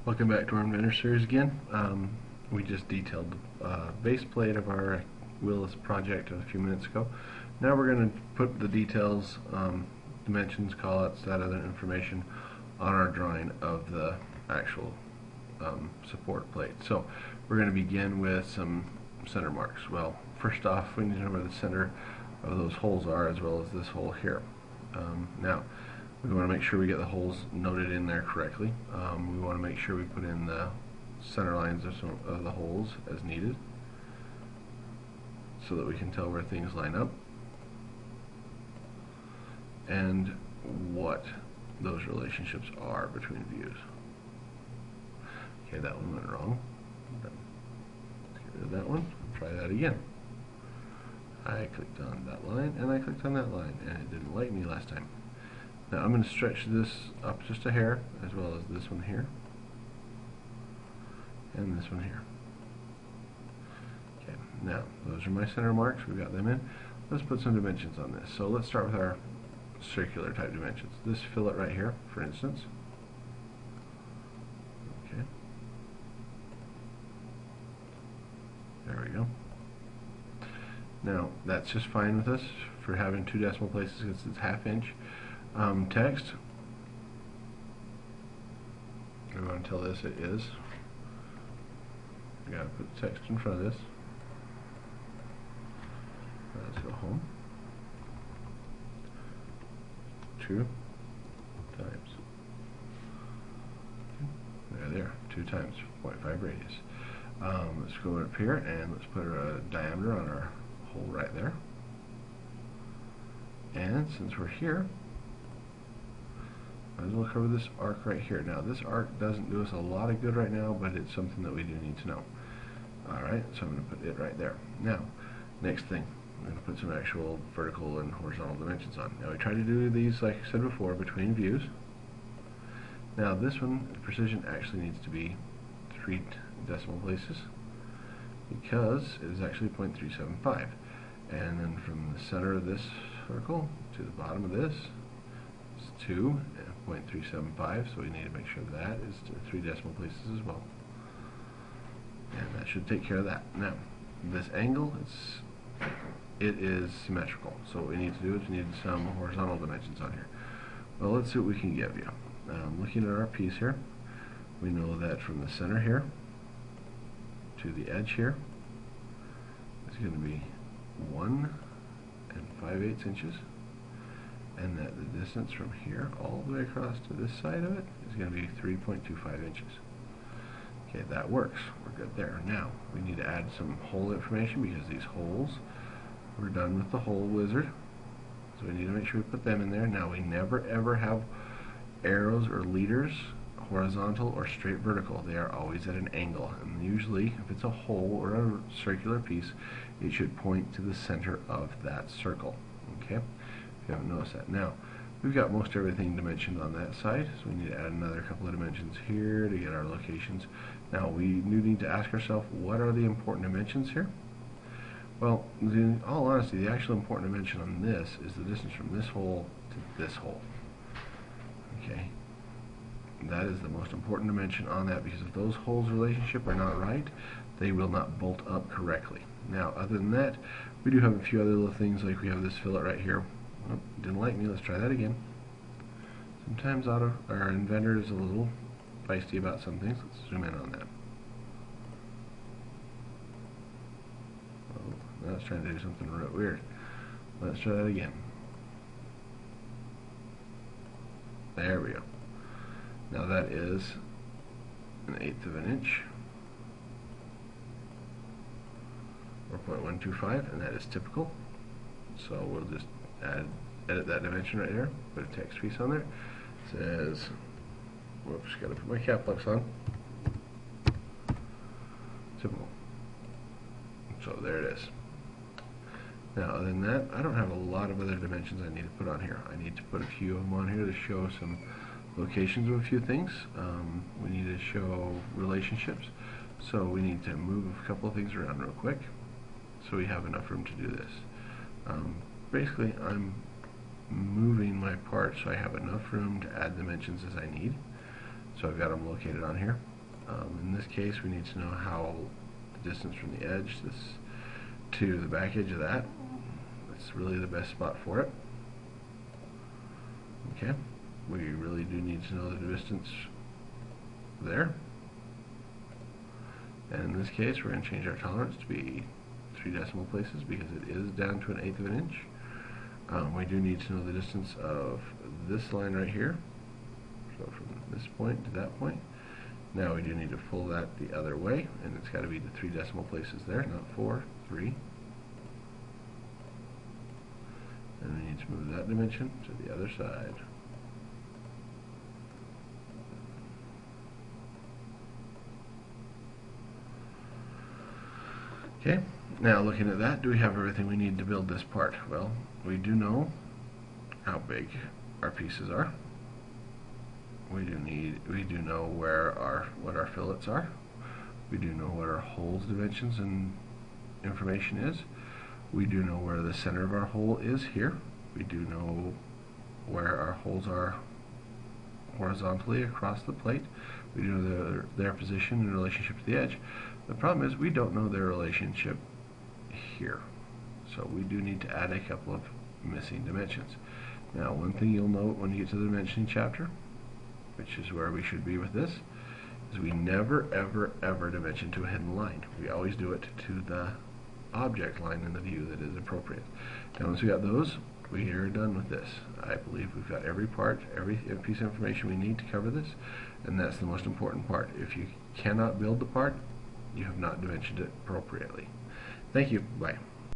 Welcome back to our Inventor series again. We just detailed the base plate of our wheelless project a few minutes ago. Now we're going to put the details, dimensions, callouts, that other information on our drawing of the actual support plate. So we're going to begin with some center marks. Well, first off, we need to know where the center of those holes are, as well as this hole here. Now, we want to make sure we get the holes noted in there correctly. We want to make sure we put in the center lines of the holes as needed, so that we can tell where things line up and what those relationships are between views. Okay, that one went wrong. Let's get rid of that one. Try that again. I clicked on that line and I clicked on that line, and it didn't like me last time. Now I'm going to stretch this up just a hair, as well as this one here and this one here. Okay, now those are my center marks. We've got them in. Let's put some dimensions on this. So let's start with our circular type dimensions. This fillet right here, for instance. Okay, there we go. Now that's just fine with us for having 2 decimal places, because it's ½ inch. Text, we want to tell this it is. We gotta put text in front of this. Let's go home. 2 times. There, 2 times 0.5 radius. Let's go up here and let's put a diameter on our hole right there. And since we're here, might as well cover this arc right here. Now this arc doesn't do us a lot of good right now, but it's something that we do need to know. Alright, so I'm going to put it right there. Now, next thing, I'm going to put some actual vertical and horizontal dimensions on. Now we try to do these, like I said before, between views. Now this one, the precision actually needs to be 3 decimal places, because it is actually 0.375. And then from the center of this circle to the bottom of this is 2 and 0.375, so we need to make sure that is to 3 decimal places as well. And that should take care of that. Now, this angle, it is symmetrical, so what we need to do is we need some horizontal dimensions on here. Well, let's see what we can give you. Looking at our piece here, we know that from the center here to the edge here is going to be 1 and 5/8 inches, and that the distance from here all the way across to this side of it is going to be 3.25 inches. Okay, that works. We're good there. Now we need to add some hole information, because these holes, we're done with the hole wizard, so we need to make sure we put them in there. Now we never ever have arrows or leaders horizontal or straight vertical. They are always at an angle, and usually if it's a hole or a circular piece, it should point to the center of that circle. Okay, if you haven't noticed that. Now we've got most everything dimensioned on that side, so we need to add another couple of dimensions here to get our locations. Now we do need to ask ourselves, what are the important dimensions here? Well, in all honesty, the actual important dimension on this is the distance from this hole to this hole. Okay, that is the most important dimension on that, because if those holes relationship are not right, they will not bolt up correctly. Now, other than that, we do have a few other little things, like we have this fillet right here. Oh, didn't like me. Let's try that again. Sometimes our Inventor is a little feisty about some things. Let's zoom in on that. Oh, now it's trying to do something real weird. Let's try that again. There we go. Now that is 1/8 of an inch, or 0.125, and that is typical. So we'll just edit that dimension right there, put a text piece on there. It says, whoops, gotta put my caps on. Typical. So there it is. Now, other than that, I don't have a lot of other dimensions I need to put on here. I need to put a few of them on here to show some locations of a few things. We need to show relationships, so we need to move a couple of things around real quick so we have enough room to do this. Basically, I'm moving my parts so I have enough room to add dimensions as I need. So I've got them located on here. In this case, we need to know how the distance from the edge to the back edge of that. That's really the best spot for it. Okay, we really do need to know the distance there. And in this case, we're going to change our tolerance to be 3 decimal places because it is down to 1/8 of an inch. We do need to know the distance of this line right here. So from this point to that point. Now we do need to pull that the other way, and it's got to be the 3 decimal places there, not 4, 3. And we need to move that dimension to the other side. Okay, now looking at that, do we have everything we need to build this part? Well, we do know how big our pieces are. We do know what our fillets are. We do know what our holes dimensions and information is. We do know where the center of our hole is here. We do know where our holes are horizontally across the plate. We do know their position in relationship to the edge. The problem is we don't know their relationship here. So we do need to add a couple of missing dimensions. Now, one thing you'll note when you get to the dimensioning chapter, which is where we should be with this, is we never, ever, ever dimension to a hidden line. We always do it to the object line in the view that is appropriate. Now, once we got those, we are done with this. I believe we've got every part, every piece of information we need to cover this, and that's the most important part. If you cannot build the part, you have not dimensioned it appropriately. Thank you. Bye.